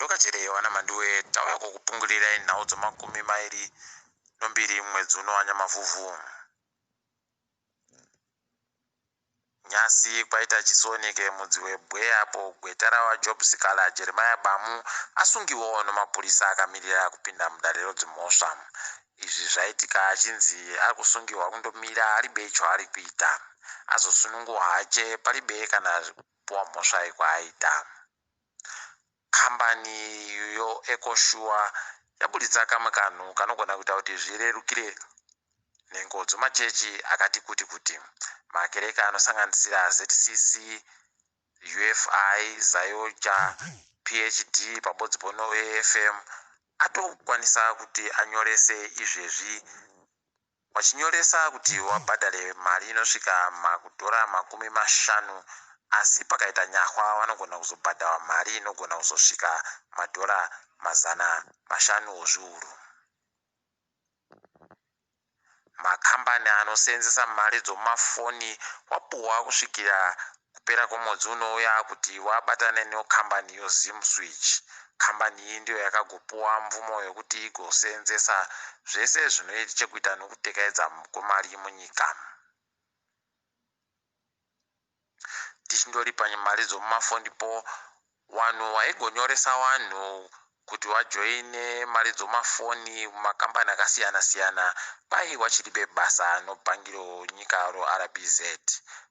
madoka cherewa namandiwe tauya kukupungurira nhau dzemakumi mairi nombiri mwedzi uno wanyamavhuvhu. Nyasi kwaita chisoneke mudzi webwe apo gweta rawaJob Sikala Jeremiah Bamu asungiwawo nemapurisa akamirira kupinda mudare rodzimhosva. Izvi zvaitika achinzi akusungiwa kundomira aribe chaari kuita, azosunungwa hache paribe kana puwa mhosva yekwaaita. Kambani yoEcoSure yaburitsa kamwe kanhu kanogona kuita kuti zvirerukire nhengo dzemachechi akati kuti makereke anosanganisira ZCC, UFI, Zayocha, PhD pabodzi pono AFM atokwanisa kuti anyorese izvezvi, wachinyoresa kuti wabhadhare mari inosvika makudhora $50, asi pakaita nyahwa vanogona kuzobhadhara mari inogona kuzosvika madhora $500 ozviuru. Makambani anosenzesa mari dzomafoni wapuwa kusvikira kupera kwemwedzi unouya kuti wabatane nekambani yoZim Switch. Kambani iyi ndiyo yakagopuwa mvumo yokuti igosenzesa zvese zvinoita chekuita nekutekedza kwemari munyika. Tichindori panyamari dzomumafonipo, vanhu vaigonyoresa vanhu kuti wajoine mari dzomafoni mumakambani akasiyana siyana kwai wachiribe basa nobhangiro nyika roRBZ.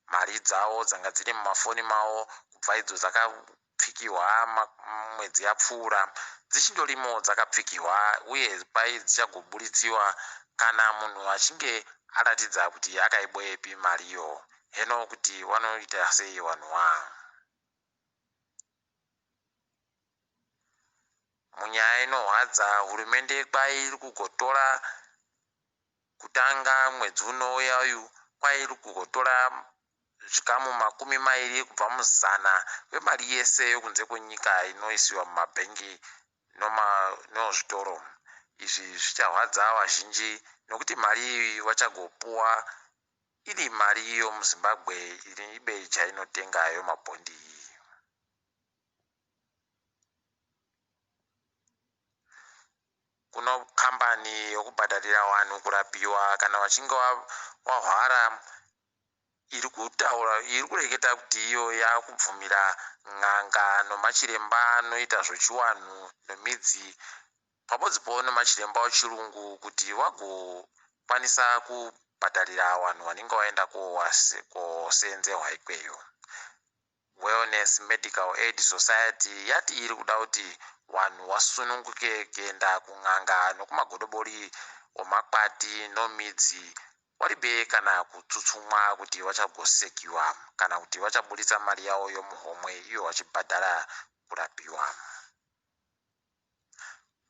Mari dzavo dzanga dziri mumafoni mavo kubva idzo dzakapfikiwa mwedzi yapfuura dzichindorimo dzakapfikiwa uye kwai dzichagoburutsiwa kana munhu achinge aratidza kuti akaiboyepi mariyo. Heno kuti wanoita sei vanhuwa? Munyaya inorwadza, hurumende kwai iri kugotora kutanga mwedzi unouya uyu kwai iri kugotora zvikamu $20 kubva mu100 wemari yese yokunze kwenyika inoisiwa mumabhengi nozvitoro. Izvi zvicharwadza vazhinji nokuti mari iyi vachagopuwa iri mari yomuZimbabwe iribe chainotenga yomabhondi iyi. Kuno kambani yokubhadharira vanhu kurapiwa kana vachinge wahwara iri kureketa kuti iyo yakubvumira n'anga nomachiremba anoita zvechiwanhu nemidzi pabodzi nemachiremba wechirungu kuti wagokwanisa kubhadharira vanhu vanenge vaenda kosenzewa ikweyo. Wellness Medical Aid Society yati iri kuda kuti vanhu vasununguke kuenda kun'anga nokumagodobori wemakwati nomidzi waribe kana kutsutsumwa kuti vachagosekiwa kana kuti vachaburitsa mari yavo yomuhomwe iyo vachibhadhara kurapiwa.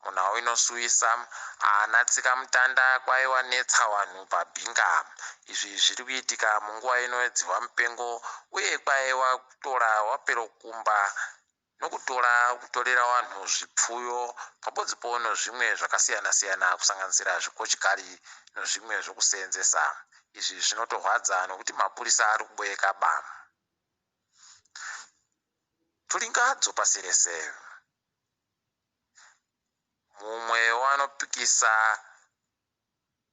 Munhau inosuwisa anatsika mutanda kwaiwanetsa vanhu paBinga. Izvi zviri kuitika munguva inodzihwa mupengo uye kwaiwa kutora wapero kumba kutorera vanhu zvipfuyo pabodzi pono zvimwe zvakasiyana siyana kusanganisira zvikochikari nezvimwe zvokusenzesa. Izvi zvinotorwadza nokuti mapurisa ari kuboeka ba. Tulingadzo pasirese. Mumwe wanopikisa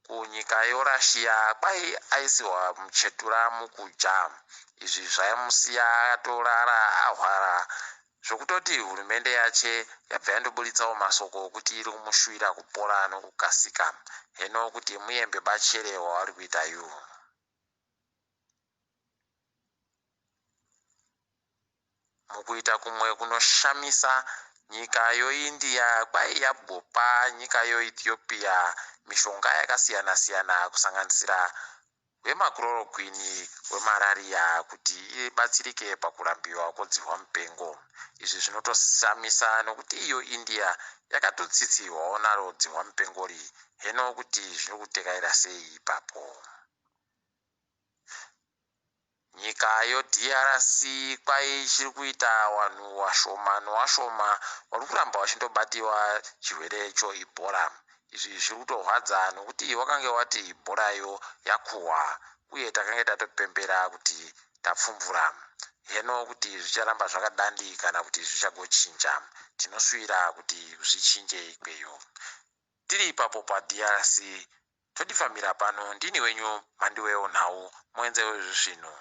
kunyika yoRussia kwai aisiwa muchetura mukuja. Izvi zvaimusiya atorara ahwara zvokutoti hurumende yache yabva yandoburitsawo masoko okuti iri kumushuwira kupora nokukasika. Heno kuti muyembe bachere wavari kuita iwo. Mukuita kumwe kunoshamisa, nyika yoIndia kwai yabvopa nyika yoEthiopia mishonga yakasiyana siyana kusanganisira wemachloroquine wemarariya kuti ibatsirike pakurambiwa kodzihwa mupengo. Izvi zvinotoshamisa nokuti iyo India yakatotsitsiwawo naro dzihwa mupengori. Heno kuti zviri kutekaira sei ipapo. Nyika yoDRC kwai ichiri kuita vanhu vashoma vari kuramba vachindobatiwa chirwere choEbola. Izvi zviri kutorwadza nokuti wakange wati Ebola yo yakuhwa uye takanga tatopembera kuti tapfumvura. heno kuti zvicharamba zvakadandi kana kuti zvichagochinja tinosvira kuti zvichinje ikweyo. Tiri ipapo paDRC todifambira pano ndini wenyu Mhandiwewo Nhau mwenze wezvinhu.